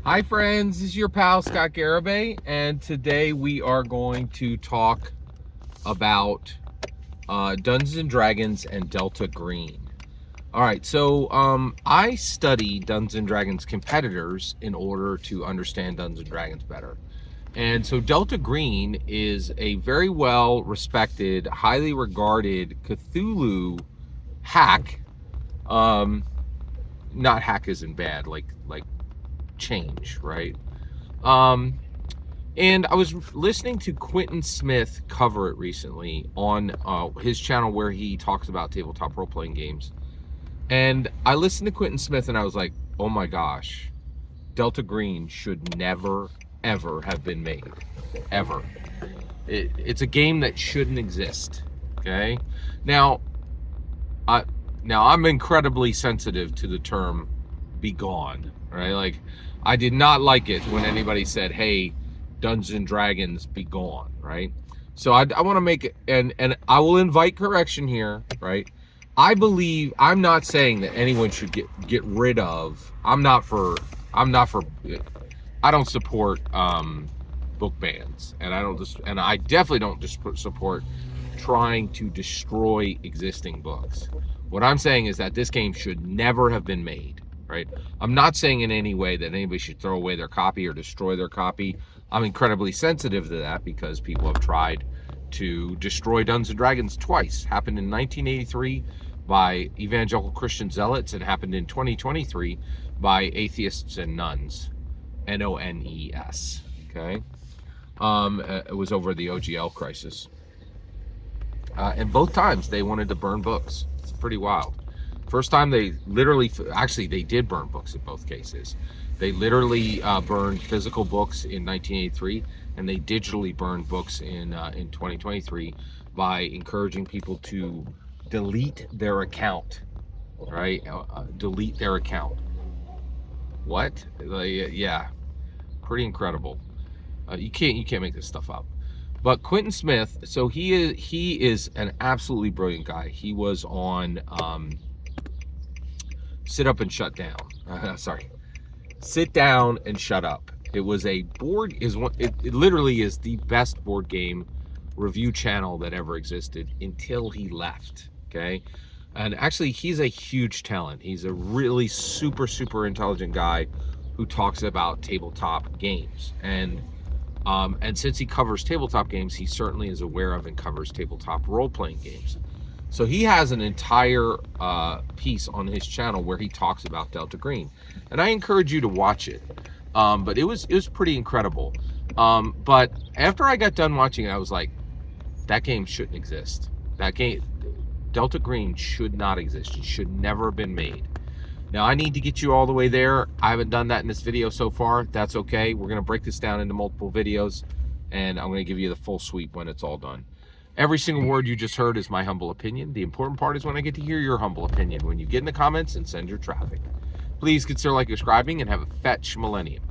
Hi friends, this is your pal Scott Garibay, and today we are going to talk about Dungeons and Dragons and Delta Green. All right, so I study Dungeons and Dragons competitors in order to understand Dungeons and Dragons better. And so Delta Green is a very well respected, highly regarded Cthulhu hack. Not hack as in bad, like change, right? And I was listening to Quintin Smith cover it recently on his channel where he talks about tabletop role-playing games. And I listened to Quintin Smith and I was like, oh my gosh, Delta Green should never, ever have been made. Ever. It's a game that shouldn't exist. Okay? Now, I'm incredibly sensitive to the term be gone, right? Like, I did not like it when anybody said, hey, Dungeons and Dragons be gone, right? So I want to make it, and I will invite correction here, right? I'm not saying that anyone should get rid of. I don't support book bans, and I definitely don't support trying to destroy existing books. What I'm saying is that this game should never have been made, right? I'm not saying in any way that anybody should throw away their copy or destroy their copy. I'm incredibly sensitive to that because people have tried to destroy Dungeons and Dragons twice. Happened in 1983 by evangelical Christian zealots and happened in 2023 by atheists and nuns. N-O-N-E-S. Okay? It was over the OGL crisis. And both times they wanted to burn books. It's pretty wild. First time they did burn books in both cases. They literally burned physical books in 1983, and they digitally burned books in 2023 by encouraging people to delete their account, right? Delete their account. What? Yeah, pretty incredible. You can't make this stuff up. But Quintin Smith, so he is an absolutely brilliant guy. He was on Sit Up and Shut Down. Sit Down and Shut Up. It was it literally is the best board game review channel that ever existed until he left. Okay, and actually he's a huge talent. He's a really super intelligent guy who talks about tabletop games, and since he covers tabletop games, he certainly is aware of and covers tabletop role-playing games. So he has an entire piece on his channel where he talks about Delta Green, and I encourage you to watch it. But it was pretty incredible. But after I got done watching it, I was like, that game shouldn't exist. That game, Delta Green, should not exist. It should never have been made. Now, I need to get you all the way there. I haven't done that in this video so far. That's okay. We're going to break this down into multiple videos, and I'm going to give you the full sweep when it's all done. Every single word you just heard is my humble opinion. The important part is when I get to hear your humble opinion, when you get in the comments and send your traffic. Please consider subscribing and have a fetch millennium.